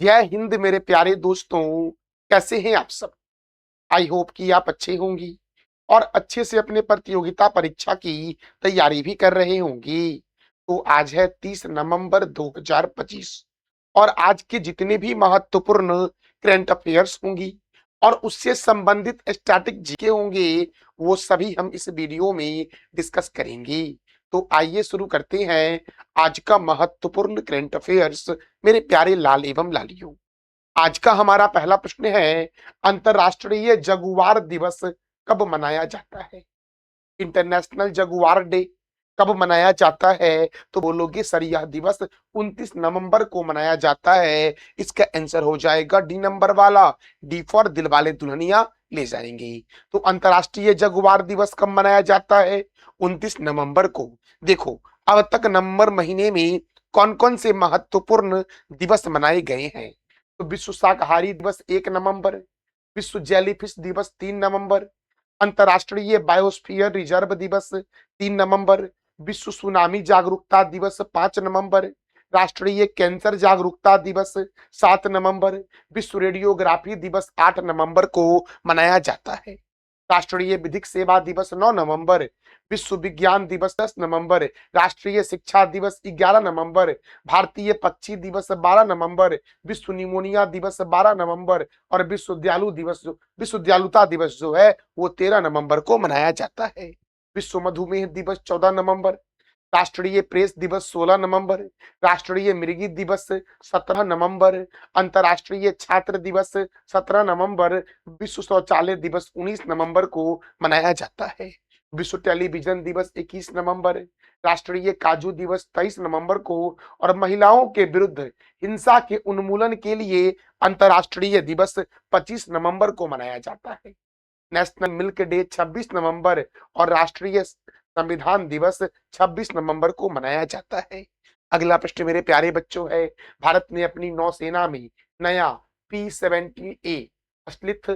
जय हिंद मेरे प्यारे दोस्तों। कैसे हैं आप सब? आई होप कि आप अच्छे होंगी और अच्छे से अपने प्रतियोगिता परीक्षा की तैयारी भी कर रहे होंगी। तो आज है 30 नवंबर 2025 और आज के जितने भी महत्वपूर्ण करंट अफेयर्स होंगी और उससे संबंधित स्टैटिक जीके होंगे, वो सभी हम इस वीडियो में डिस्कस करेंगे। तो आइए शुरू करते हैं आज का महत्वपूर्ण करंट अफेयर्स मेरे प्यारे लाल एवं लालियों। आज का हमारा पहला प्रश्न है, अंतरराष्ट्रीय जगुआर दिवस कब मनाया जाता है? इंटरनेशनल जगुआर डे कब मनाया जाता है? तो बोलोगे सर यह दिवस 29 नवंबर को मनाया जाता है। इसका आंसर हो जाएगा डी नंबर वाला, डी फॉर दिल वाले दुल्हनिया ले जाएंगे। तो अंतरराष्ट्रीय जगुआर दिवस कब मनाया जाता है? 29 नवंबर को। देखो, अब तक नवंबर महीने में कौन कौन से महत्वपूर्ण दिवस मनाए गए हैं। तो विश्व शाकाहारी दिवस 1 नवंबर, विश्व जेलीफिश दिवस 3 नवंबर, अंतरराष्ट्रीय बायोस्फीयर रिजर्व दिवस 3 नवंबर, विश्व सुनामी जागरूकता दिवस 5 नवंबर, राष्ट्रीय कैंसर जागरूकता दिवस 7 नवंबर, विश्व रेडियोग्राफी दिवस 8 नवंबर को मनाया जाता है। राष्ट्रीय विधिक सेवा दिवस 9 नवंबर, विश्व विज्ञान दिवस 10 नवंबर, राष्ट्रीय शिक्षा दिवस 11 नवंबर, भारतीय पक्षी दिवस 12 नवंबर, विश्व निमोनिया दिवस 12 नवंबर और विश्व दयालुता दिवस जो है वो 13 नवंबर को मनाया जाता है। विश्व मधुमेह दिवस 14 नवंबर, राष्ट्रीय प्रेस दिवस 16 नवंबर, राष्ट्रीय मृगी दिवस 17 नवंबर, अंतर्राष्ट्रीय छात्र दिवस 17 नवंबर, विश्व शौचालय दिवस 19 नवंबर को मनाया जाता है। विश्व टेलीविजन दिवस 21 नवंबर, राष्ट्रीय काजू दिवस 23 नवंबर को और महिलाओं के विरुद्ध हिंसा के उन्मूलन के लिए अंतर्राष्ट्रीय दिवस 25 नवंबर को मनाया जाता है। नेशनल मिल्क डे 26 नवंबर और राष्ट्रीय संविधान दिवस 26 नवंबर को मनाया जाता है। अगला प्रश्न मेरे प्यारे बच्चों है, भारत ने अपनी नौसेना में नया P-17A अश्लिथ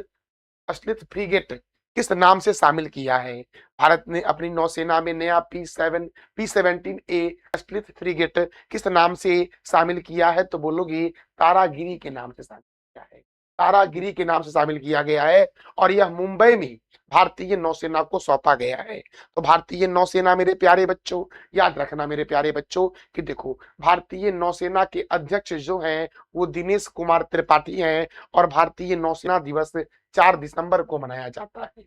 अश्लिथ फ्रीगेट किस नाम से शामिल किया है? भारत ने अपनी नौसेना में नया P-17A अश्लिथ फ्रीगेट किस नाम से शामिल किया है? तो बोलोगे तारागिरी के नाम से शामिल किया है। तारागिरी के नाम से शामिल किया गया है और यह मुंबई में भारतीय नौसेना को सौंपा गया है। तो भारतीय नौसेना मेरे प्यारे बच्चों, याद रखना मेरे प्यारे बच्चों कि देखो, भारतीय नौसेना के अध्यक्ष जो हैं वो दिनेश कुमार त्रिपाठी हैं और भारतीय नौसेना दिवस 4 दिसंबर को मनाया जाता है।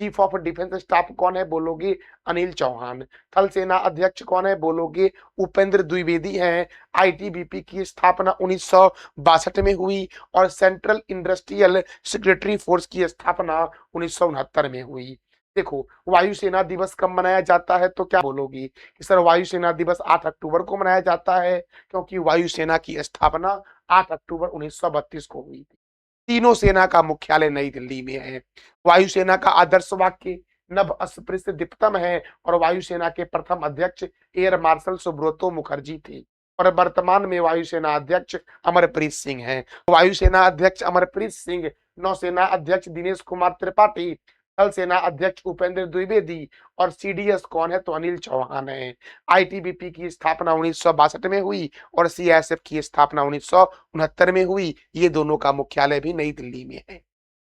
चीफ ऑफ डिफेंस स्टाफ कौन है? बोलोगे अनिल चौहान। थल सेना अध्यक्ष कौन है? बोलोगे उपेंद्र द्विवेदी हैं। आईटीबीपी की स्थापना 1962 में हुई और सेंट्रल इंडस्ट्रियल सेक्रेटरी फोर्स की स्थापना 1969 में हुई। देखो, वायुसेना दिवस कब मनाया जाता है? तो क्या बोलोगी कि सर वायुसेना दिवस 8 अक्टूबर को मनाया जाता है, क्योंकि वायुसेना की स्थापना 8 अक्टूबर 1932 को हुई थी। तीनों सेना का मुख्यालय नई दिल्ली में है। वायुसेना का आदर्श वाक्य नभ अस्पृश्य दीप्तम है और वायुसेना के प्रथम अध्यक्ष एयर मार्शल सुब्रतो मुखर्जी थे और वर्तमान में वायुसेना अध्यक्ष अमरप्रीत सिंह हैं। वायुसेना अध्यक्ष अमरप्रीत सिंह, नौसेना अध्यक्ष दिनेश कुमार त्रिपाठी, थल सेना अध्यक्ष उपेंद्र द्विवेदी और सीडीएस कौन है? तो अनिल चौहान है। आईटीबीपी की स्थापना 1962 में हुई और सीआईएसएफ की स्थापना 1969 में हुई। ये दोनों का मुख्यालय भी नई दिल्ली में है।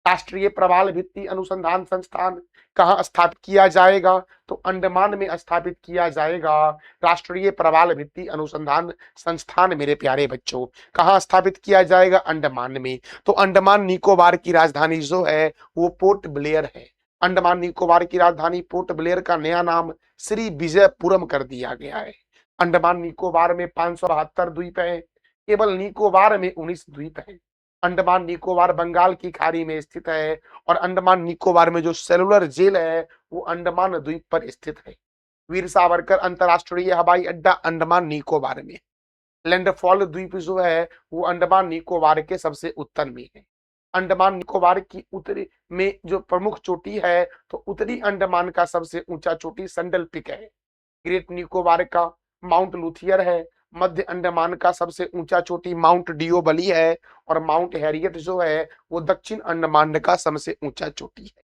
राष्ट्रीय प्रवाल भित्ति अनुसंधान संस्थान कहाँ स्थापित किया जाएगा? तो अंडमान में स्थापित किया जाएगा। राष्ट्रीय प्रवाल भित्ति अनुसंधान संस्थान मेरे प्यारे बच्चों कहाँ स्थापित किया जाएगा? अंडमान में। तो अंडमान निकोबार की राजधानी जो है वो पोर्ट ब्लेयर है। अंडमान निकोबार की राजधानी पोर्ट ब्लेयर का नया नाम श्री विजयपुरम कर दिया गया है। अंडमान निकोबार में 572 द्वीप है, केवल निकोबार में 19 द्वीप है। अंडमान निकोबार बंगाल की खाड़ी में स्थित है और अंडमान निकोबार में जो सेलुलर जेल है वो अंडमान द्वीप पर स्थित है। वीर सावरकर अंतरराष्ट्रीय हवाई अड्डा अंडमान निकोबार में। लैंडफॉल द्वीप जो है वो अंडमान निकोबार के सबसे उत्तर में है। अंडमान निकोबार की उत्तरी में जो प्रमुख चोटी है तो उत्तरी अंडमान का सबसे ऊंचा चोटी संडल पिक है। ग्रेट निकोबार का माउंट लुथियर है। मध्य अंडमान का सबसे ऊंचा चोटी माउंट डिओबली है और माउंट हैरियट जो है वो दक्षिण अंडमान का सबसे ऊंचा चोटी है।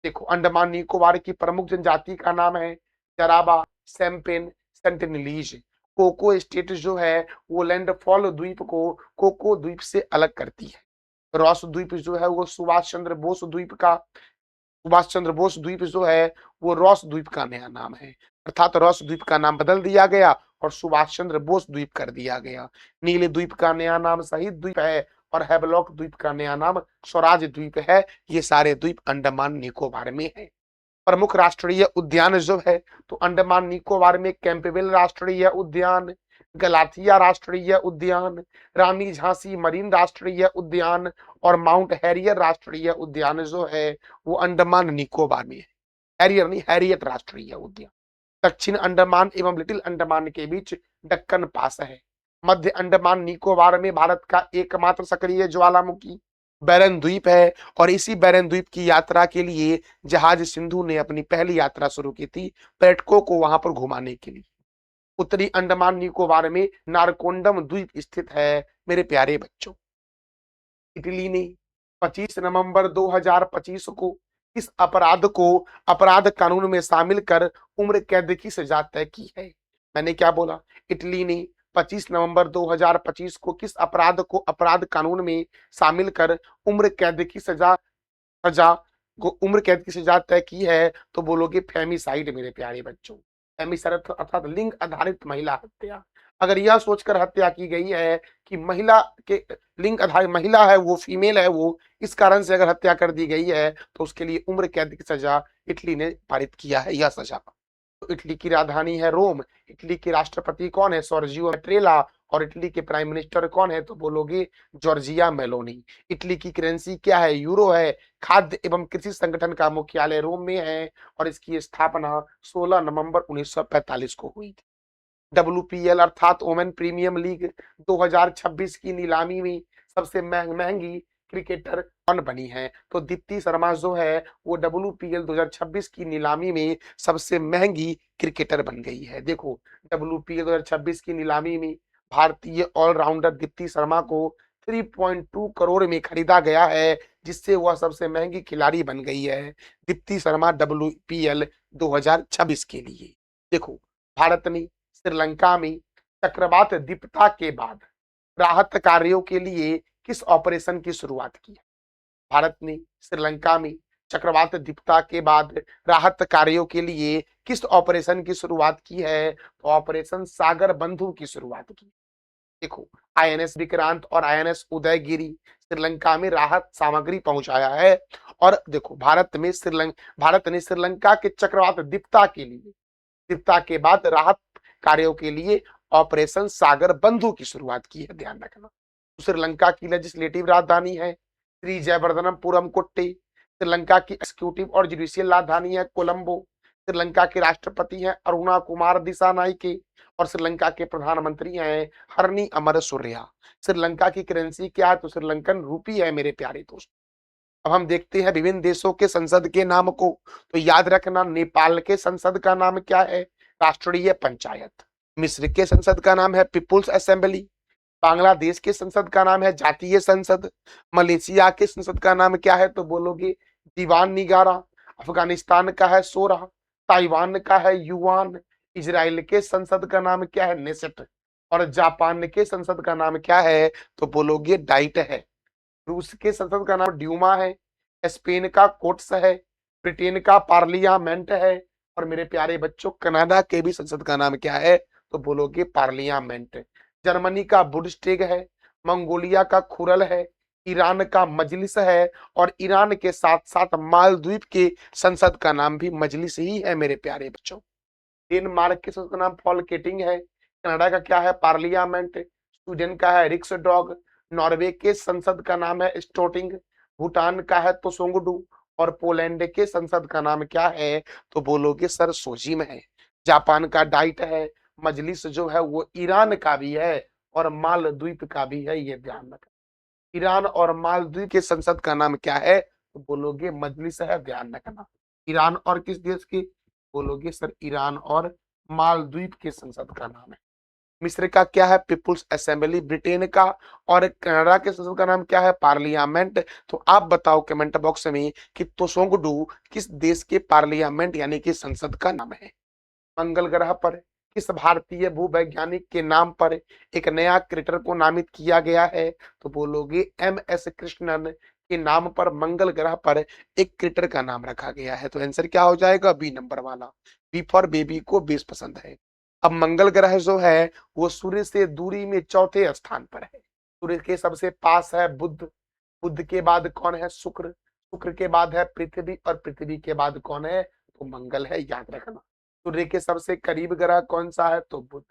देखो, अंडमान निकोबार की प्रमुख जनजाति का नाम है जराबा, सैम्पेन, सेंटिनलीज। कोको स्टेट जो है वो लैंडफॉल द्वीप को कोको द्वीप से अलग करती है। रॉस द्वीप जो है वो सुभाष चंद्र बोस द्वीप का सुभाष चंद्र बोस द्वीप जो है वो रॉस द्वीप का नया नाम है, अर्थात रॉस द्वीप का नाम बदल दिया गया और सुभाष चंद्र बोस द्वीप कर दिया गया। नीले द्वीप का नया नाम शहीद द्वीप है और हैवलॉक द्वीप का नया नाम स्वराज द्वीप है। ये सारे द्वीप अंडमान निकोबार में है। प्रमुख राष्ट्रीय उद्यान जो है तो अंडमान निकोबार में कैंपबेल राष्ट्रीय उद्यान, गलाथिया राष्ट्रीय उद्यान, रानी झांसी मरीन राष्ट्रीय उद्यान और माउंट हैरियर राष्ट्रीय उद्यान जो है वो अंडमान निकोबार में है। हैरियर नहीं, हैरियट राष्ट्रीय उद्यान। दक्षिण अंडमान एवं लिटिल अंडमान के बीच दक्कन पास है। मध्य अंडमान निकोबार में भारत का एकमात्र सक्रिय ज्वालामुखी बैरन द्वीप है और इसी बैरन द्वीप की यात्रा के लिए जहाज सिंधु ने अपनी पहली यात्रा शुरू की थी पर्यटकों को वहां पर घुमाने के लिए। उत्तरी अंडमान निकोबार में नारकोंडम द्वीप स्थित है मेरे प्यारे बच्चों। इटली ने 25 नवंबर 2025 को इस अपराध को अपराध कानून में शामिल कर उम्र कैद की सजा तय की है। मैंने क्या बोला? इटली ने 25 नवंबर 2025 को किस अपराध को अपराध कानून में शामिल कर उम्र कैद की सजा सजा उम्र कैद की सजा तय की है? तो बोलोगे फेमिसाइड मेरे प्यारे बच्चों। फेमिसाइड अर्थात लिंग आधारित महिला हत्या। अगर यह सोचकर हत्या की गई है कि महिला के लिंग आधारित महिला है वो फीमेल है वो इस कारण से अगर हत्या कर दी गई है तो उसके लिए उम्र कैद की सजा इटली ने पारित किया है। यह सजा तो इटली की राजधानी है रोम। इटली के राष्ट्रपति कौन है? सर्जियो मैट्रेला। और इटली के प्राइम मिनिस्टर कौन है? तो बोलोगे जॉर्जिया मेलोनी। इटली की करेंसी क्या है? यूरो है। खाद्य एवं कृषि संगठन का मुख्यालय रोम में है और इसकी स्थापना 16 नवंबर 1945 को हुई थी। WPL अर्थात वोमेन प्रीमियम लीग 2026 की नीलामी में सबसे महंगी क्रिकेटर कौन बनी है? तो दीप्ति शर्मा जो है वो WPL 2026 की नीलामी में सबसे महंगी क्रिकेटर बन गई है। देखो WPL 2026 की नीलामी में भारतीय ऑलराउंडर दीप्ति शर्मा को 3.2 करोड़ में खरीदा गया है जिससे वह सबसे महंगी खिलाड़ी बन गई है दीप्ति शर्मा WPL 2026 के लिए। देखो भारत ने श्रीलंका में चक्रवात दीप्ता के बाद राहत कार्यों के लिए किस ऑपरेशन की शुरुआत की? भारत ने श्रीलंका में चक्रवात दीप्ता के बाद राहत कार्यों के लिए किस ऑपरेशन की शुरुआत की है? तो ऑपरेशन सागर बंधु की शुरुआत की। देखो INS विक्रांत और INS उदयगिरी श्रीलंका में राहत सामग्री पहुंचाया है और देखो भारत ने श्रीलंका के चक्रवात दीप्ता के बाद राहत कार्यों के लिए ऑपरेशन सागर बंधु की शुरुआत की है। ध्यान रखना। श्रीलंका की लेजिस्लेटिव राजधानी है श्री जयवर्धनपुरम कुट्टी। श्रीलंका की एग्जीक्यूटिव और जुडिशियल राजधानी है कोलंबो। श्रीलंका के राष्ट्रपति हैं अरुणा कुमार दिसानायके और श्रीलंका के प्रधानमंत्री हैं हरनी अमरसूर्या। श्रीलंका की करेंसी क्या है? तो श्रीलंकन रूपी है मेरे प्यारे दोस्त। अब हम देखते हैं विभिन्न देशों के संसद के नाम को। तो याद रखना नेपाल के संसद का नाम क्या है? राष्ट्रीय पंचायत। मिस्र के संसद का नाम है पीपुल्स असेंबली। बांग्लादेश के संसद का नाम है जातीय संसद। मलेशिया के संसद का नाम क्या है? तो बोलोगे दीवान निगारा। अफगानिस्तान का है सोरा। ताइवान का है युआन। इजराइल के संसद का नाम क्या है? नेसेट। और जापान के संसद का नाम क्या है? तो बोलोगे डाइट है। रूस के संसद का नाम ड्यूमा है। स्पेन का कोट्स है। ब्रिटेन का पार्लियामेंट है और मेरे प्यारे बच्चों कनाडा के भी संसद का नाम क्या है? तो बोलोगे पार्लियामेंट। जर्मनी का बुंडस्टैग है। मंगोलिया का खुरल है। ईरान का मजलिस है और ईरान के साथ साथ मालदीव के संसद का नाम भी मजलिस ही है मेरे प्यारे बच्चों। डेनमार्क के संसद का नाम फॉलकेटिंग है। कनाडा का क्या है? पार्लियामेंट। स्वीडन का है रिक्सडॉग। नॉर्वे के संसद का नाम है स्टोटिंग। भूटान का है तो सोंगडू और पोलैंड के संसद का नाम क्या है? तो बोलोगे सर सोजिम है। जापान का डाइट है। मजलिस जो है वो ईरान का भी है और मालदीव का भी है, ये ध्यान रखना। ईरान और मालदीव के संसद का नाम क्या है? तो बोलोगे मजलिस है, ध्यान रखना। ईरान और किस देश की? बोलोगे सर ईरान और मालदीव के संसद का नाम है। मिस्र का क्या है? People's assembly. ब्रिटेन का और कनाडा के संसद का नाम क्या है? पार्लियामेंट। तो आप बताओ कमेंट बॉक्स में कि तोसोंगडू किस देश के पार्लियामेंट यानी कि संसद का नाम है। मंगल ग्रह पर किस भारतीय भूवैज्ञानिक के नाम पर एक नया क्रेटर को नामित किया गया है? तो बोलोगे एम.एस. कृष्णन के नाम पर मंगल ग्रह पर एक क्रेटर का नाम रखा गया है। तो आंसर क्या हो जाएगा? बी नंबर वाला। बी फॉर बेबी को बेस पसंद है। अब मंगल ग्रह जो है वो सूर्य से दूरी में चौथे स्थान पर है। सूर्य के सबसे पास है बुध, बुध के बाद कौन है? शुक्र, शुक्र के बाद है पृथ्वी और पृथ्वी के बाद कौन है? तो मंगल है, याद रखना। सूर्य के सबसे करीब ग्रह कौन सा है? तो बुध,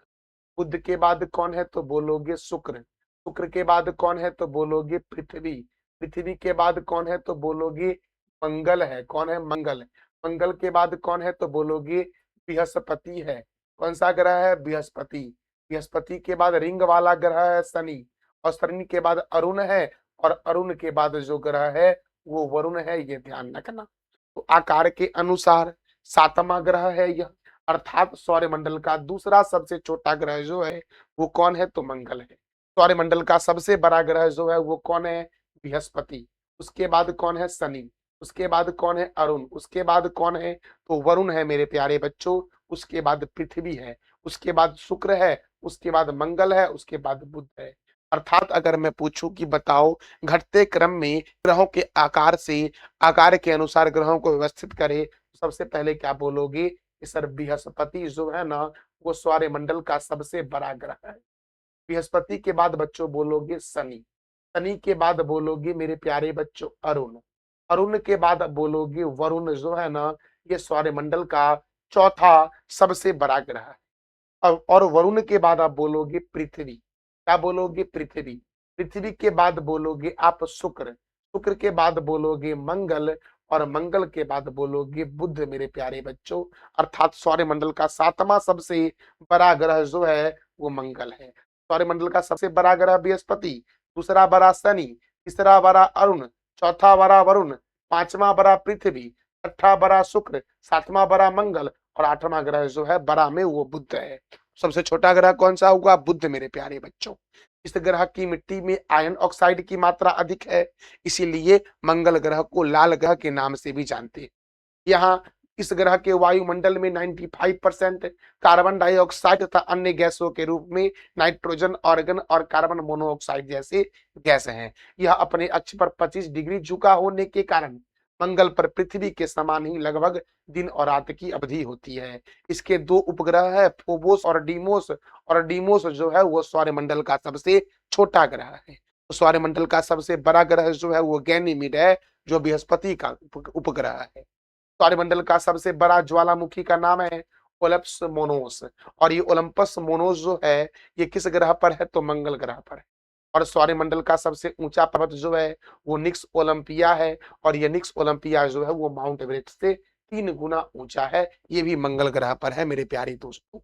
बुध के बाद कौन है? तो बोलोगे शुक्र, शुक्र के बाद कौन है? तो बोलोगे पृथ्वी, पृथ्वी के बाद कौन है? तो बोलोगे मंगल है। कौन है? मंगल। मंगल के बाद कौन है? तो बोलोगे बृहस्पति है। कौन सा ग्रह है? बृहस्पति। बृहस्पति के बाद रिंग वाला ग्रह है शनि, और शनि के बाद अरुण है, और अरुण के बाद जो ग्रह है वो वरुण है, ये ध्यान रखना। तो आकार के अनुसार सातवां ग्रह है यह, अर्थात सौरमंडल का दूसरा सबसे छोटा ग्रह जो है वो कौन है? तो मंगल है। सौरमंडल का सबसे बड़ा ग्रह जो है वो कौन है? बृहस्पति। उसके बाद कौन है? शनि। उसके बाद कौन है? अरुण। उसके बाद कौन है? तो वरुण है मेरे प्यारे बच्चों। उसके बाद पृथ्वी है, उसके बाद शुक्र है, उसके बाद मंगल है, उसके बाद बुध है। अर्थात अगर मैं पूछूं कि बताओ घटते क्रम में ग्रहों के आकार से, आकार के अनुसार ग्रहों को व्यवस्थित करें, तो सबसे पहले क्या बोलोगे कि सर बृहस्पति जो है ना वो सौरमंडल का सबसे बड़ा ग्रह है। बृहस्पति के बाद बच्चों बोलोगे शनि, शनि के बाद बोलोगे मेरे प्यारे बच्चों अरुण, अरुण के बाद बोलोगे वरुण जो है ना ये सौरमंडल का चौथा सबसे बड़ा ग्रह है। और वरुण के बाद आप बोलोगे पृथ्वी। क्या बोलोगे? पृथ्वी। पृथ्वी के बाद बोलोगे आप शुक्र, शुक्र के बाद बोलोगे मंगल, और मंगल के बाद बोलोगे बुध मेरे प्यारे बच्चों। अर्थात सौरमंडल का सातवां सबसे बड़ा ग्रह जो है वो मंगल है। सौरमंडल का सबसे बड़ा ग्रह बृहस्पति, दूसरा बड़ा शनि, तीसरा बड़ा अरुण, चौथा बड़ा वरुण, पांचवा बड़ा पृथ्वी, छठा बड़ा शुक्र, सातवां बड़ा मंगल, और आठवां ग्रह जो है बड़ा में वो बुध है। सबसे छोटा ग्रह कौन सा होगा? बुध मेरे प्यारे बच्चों। इस ग्रह की मिट्टी में आयरन ऑक्साइड की मात्रा अधिक है, इसीलिए मंगल ग्रह को लाल ग्रह के नाम से भी जानते हैं। यहाँ इस ग्रह के वायुमंडल में 95% कार्बन डाइऑक्साइड तथा अन्य गैसों के रूप में नाइट्रोजन, ऑर्गन और कार्बन मोनोऑक्साइड जैसे गैस हैं। यह अपने अक्ष पर 25 डिग्री झुका होने के कारण मंगल पर पृथ्वी के समान ही लगभग दिन और रात की अवधि होती है। इसके दो उपग्रह है फोबोस और डीमोस, और डीमोस जो है वो सौरमंडल का सबसे छोटा ग्रह है। तो सौरमंडल का सबसे बड़ा ग्रह जो है वो गैनीमीड है, जो बृहस्पति का उपग्रह है। सौरमंडल का सबसे बड़ा ज्वालामुखी का नाम है ओलंपस मोनोस, और ये ओलंपस मोनोस जो है ये किस ग्रह पर है? तो मंगल ग्रह पर है। और सौरमंडल का सबसे ऊंचा पर्वत जो है वो निक्स ओलंपिया है, और ये निक्स ओलंपिया जो है वो माउंट एवरेस्ट से 3 गुना ऊंचा है। ये भी मंगल ग्रह पर है मेरे प्यारे दोस्तों।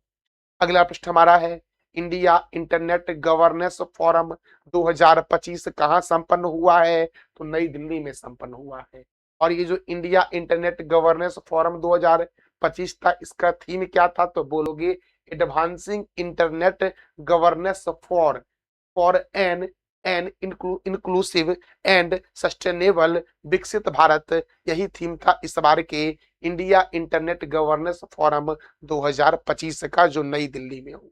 अगला प्रश्न हमारा है इंडिया इंटरनेट गवर्नेंस फोरम 2025 कहाँ संपन्न हुआ है? तो नई दिल्ली में संपन्न हुआ है। और ये जो इंडिया इंटरनेट गवर्नेंस फोरम 2025 था, इसका थीम क्या था? तो बोलोगे advancing internet governance for an inclusive and sustainable विकसित भारत। यही थीम था इस बार के इंडिया इंटरनेट गवर्नेंस फोरम 2025 का, जो नई दिल्ली में हुआ।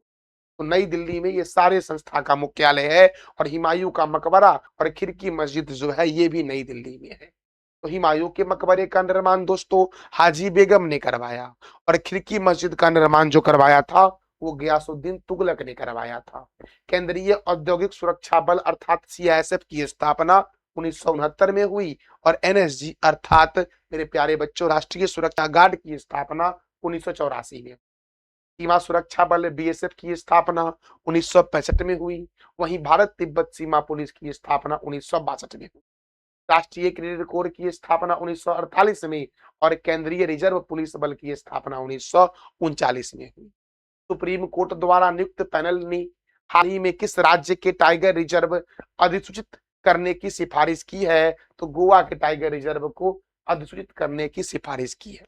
तो नई दिल्ली में ये सारे संस्था का मुख्यालय है, और हुमायूं का मकबरा और खिड़की मस्जिद जो है ये भी नई दिल्ली में है। तो हुमायूं के मकबरे का निर्माण दोस्तों हाजी बेगम ने करवाया, और खिड़की मस्जिद का निर्माण जो करवाया था वो गयासुद्दीन तुगलक ने करवाया था। केंद्रीय औद्योगिक सुरक्षा बल अर्थात सीआईएसएफ की स्थापना 1969 में हुई, और एनएसजी अर्थात मेरे प्यारे बच्चों राष्ट्रीय सुरक्षा गार्ड की स्थापना 1984 में। सीमा सुरक्षा बल बीएसएफ की स्थापना 1965 में हुई। वहीं भारत तिब्बत सीमा पुलिस की स्थापना 1962 में हुई। राष्ट्रीय क्रेडिट कोर की स्थापना 1948 में, और केंद्रीय रिजर्व पुलिस बल की स्थापना 1939 में हुई। सुप्रीम कोर्ट द्वारा नियुक्त पैनल ने हाल ही में किस राज्य के टाइगर रिजर्व अधिसूचित करने की सिफारिश की है? तो गोवा के टाइगर रिजर्व को अधिसूचित करने की सिफारिश की है।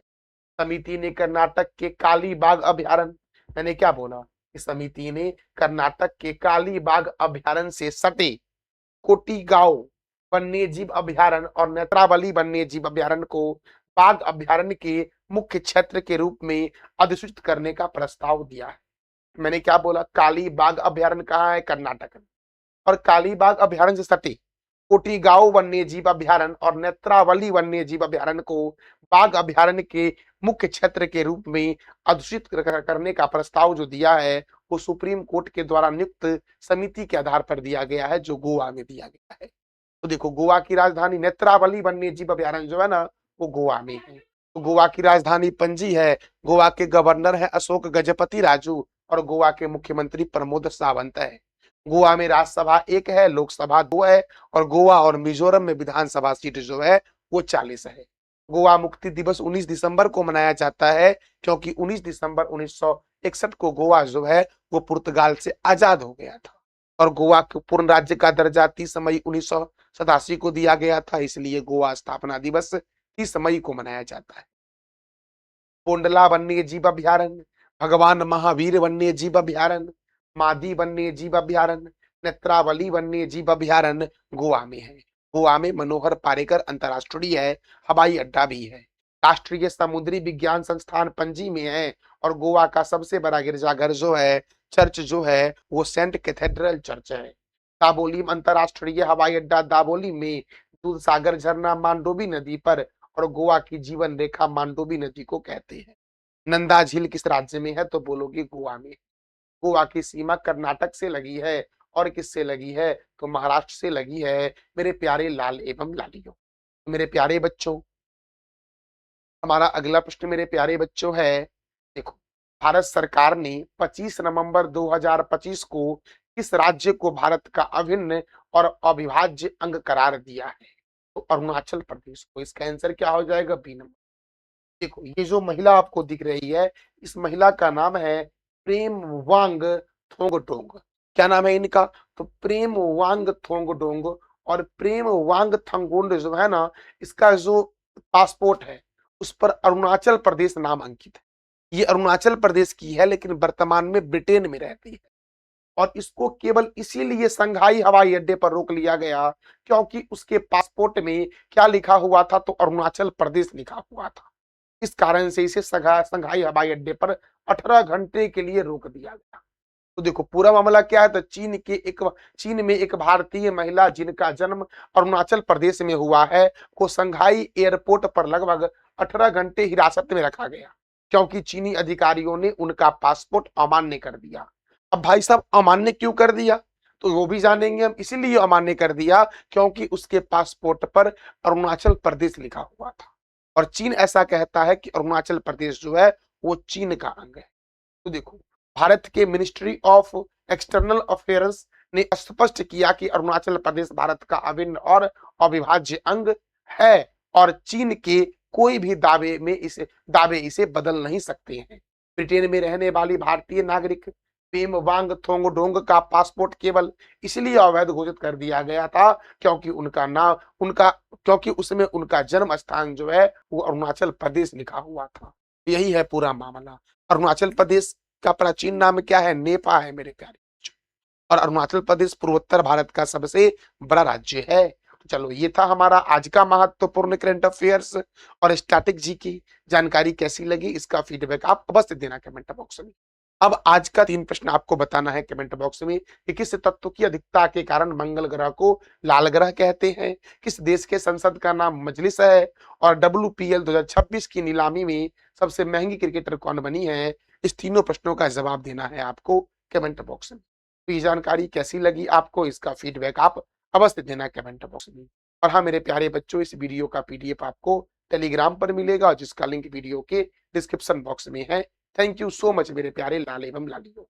समिति ने कर्नाटक के कालीबाग अभ्यारण्य, मैंने क्या बोला? इस समिति ने कर्नाटक के कालीबाग अभ्यारण्य से सटे कोटीगांव वन्यजीव अभ्यारण्य और नेत्रावली वन्यजीव अभ्यारण्य को बाघ अभ्यारण्य के मुख्य क्षेत्र के रूप में अधिसूचित करने का प्रस्ताव दिया है। मैंने क्या बोला, काली बाघ अभयारण्य कहाँ है, कर्नाटक में। और काली बाघ अभयारण्य से सटे कोटिगांव वन्य जीव अभयारण्य और नेत्रावली वन्य जीव अभयारण्य को बाघ अभयारण्य के मुख्य क्षेत्र के रूप में अधिसूचित करने का प्रस्ताव जो दिया है वो सुप्रीम कोर्ट के द्वारा नियुक्त समिति के आधार पर दिया गया है, जो गोवा में दिया गया है। तो देखो, गोवा की राजधानी नेत्रावली वन्य जीव अभयारण्य जो है ना वो गोवा में है। तो गोवा की राजधानी पणजी है। गोवा के गवर्नर है अशोक गजपति राजू और गोवा के मुख्यमंत्री प्रमोद सावंत है। गोवा में राज्यसभा 1 है, लोकसभा 2 है और गोवा और मिजोरम में विधानसभा सीट जो है वो 40 है। गोवा मुक्ति दिवस 19 दिसंबर को मनाया जाता है क्योंकि 19 दिसंबर 1961 को गोवा जो है वो पुर्तगाल से आजाद हो गया था और गोवा को पूर्ण राज्य का दर्जा 30 मई 1987 को दिया गया था, इसलिए गोवा स्थापना दिवस 30 मई को मनाया जाता है। कोंडला वन्य जीव अभयारण्य, भगवान महावीर वन्य जीव अभयारण्य, मादी वन्य जीव अभयारण्य, नेत्रावली वन्य जीव अभयारण्य गोवा में है। गोवा में मनोहर पारेकर अंतरराष्ट्रीय हवाई अड्डा भी है। राष्ट्रीय समुद्री विज्ञान संस्थान पणजी में है और गोवा का सबसे बड़ा गिरजाघर जो है, चर्च जो है वो सेंट कैथेड्रल चर्च है। दाबोली अंतरराष्ट्रीय हवाई अड्डा दाबोली में दूध सागर झरना मांडोवी नदी पर और गोवा की जीवन रेखा मांडोवी नदी को कहते हैं। नंदा झील किस राज्य में है, तो बोलोगे गोवा में। गोवा की सीमा कर्नाटक से लगी है और किससे लगी है, तो महाराष्ट्र से लगी है। मेरे प्यारे लाल एवं लालियों, मेरे प्यारे बच्चों, हमारा अगला प्रश्न मेरे प्यारे बच्चों है, देखो, भारत सरकार ने 25 नवंबर 2025 को किस राज्य को भारत का अभिन्न और अविभाज्य अंग करार दिया है, तो अरुणाचल प्रदेश को। इसका आंसर क्या हो जाएगा, बी नंबर। देखो, ये जो महिला आपको दिख रही है, इस महिला का नाम है प्रेम वांग थोंगडोंग। क्या नाम है इनका, तो प्रेम वांग थोंगडोंग। और प्रेम वांग थंगोंड जो है ना, इसका जो पासपोर्ट है उस पर अरुणाचल प्रदेश नाम अंकित है। ये अरुणाचल प्रदेश की है लेकिन वर्तमान में ब्रिटेन में रहती है और इसको केवल इसीलिए संघाई हवाई अड्डे पर रोक लिया गया क्योंकि उसके पासपोर्ट में क्या लिखा हुआ था, तो अरुणाचल प्रदेश लिखा हुआ था। इस कारण से इसे संघाई हवाई अड्डे पर 18 घंटे के लिए रोक दिया गया। तो देखो, पूरा मामला क्या है, तो चीन में एक भारतीय महिला जिनका जन्म अरुणाचल प्रदेश में हुआ है को संघाई एयरपोर्ट पर लगभग 18 घंटे हिरासत में रखा गया क्योंकि चीनी अधिकारियों ने उनका पासपोर्ट अमान्य कर दिया। अब भाई साहब, अमान्य क्यों कर दिया, तो वो भी जानेंगे हम। इसीलिए अमान्य कर दिया क्योंकि उसके पासपोर्ट पर अरुणाचल प्रदेश लिखा हुआ था और चीन ऐसा कहता है कि अरुणाचल प्रदेश जो है वो चीन का अंग है। तो देखो, भारत के मिनिस्ट्री ऑफ एक्सटर्नल अफेयर्स ने स्पष्ट किया कि अरुणाचल प्रदेश भारत का अभिन्न और अविभाज्य अंग है और चीन के कोई भी दावे इसे बदल नहीं सकते हैं। ब्रिटेन में रहने वाली भारतीय नागरिक पेम वांग थोंगडोंग का पासपोर्ट केवल इसलिए अवैध घोषित कर दिया गया था क्योंकि क्योंकि उसमें उनका जन्म स्थान जो है वो अरुणाचल प्रदेश लिखा हुआ था। यही है पूरा मामला। अरुणाचल प्रदेश का प्राचीन नाम क्या है, नेपा है मेरे प्यारे बच्चों। और अरुणाचल प्रदेश पूर्वोत्तर भारत का सबसे बड़ा राज्य है। तो चलो, ये था हमारा आज का महत्वपूर्ण करंट अफेयर्स और स्टैटिक जी की जानकारी। कैसी लगी इसका फीडबैक आप अवश्य देना कमेंट बॉक्स में। अब आज का 3 प्रश्न आपको बताना है कमेंट बॉक्स में कि किस तत्व की अधिकता के कारण मंगल ग्रह को लाल ग्रह कहते हैं, किस देश के संसद का नाम मजलिस है और WPL 2026 की नीलामी में सबसे महंगी क्रिकेटर कौन बनी है। इस तीनों प्रश्नों का जवाब देना है आपको कमेंट बॉक्स में। तो ये जानकारी कैसी लगी आपको, इसका फीडबैक आप अवश्य देना कमेंट बॉक्स में। और हाँ मेरे प्यारे बच्चों, इस वीडियो का PDF आपको टेलीग्राम पर मिलेगा जिसका लिंक वीडियो के डिस्क्रिप्शन बॉक्स में है। थैंक यू सो मच मेरे प्यारे लाल एवं लालियों।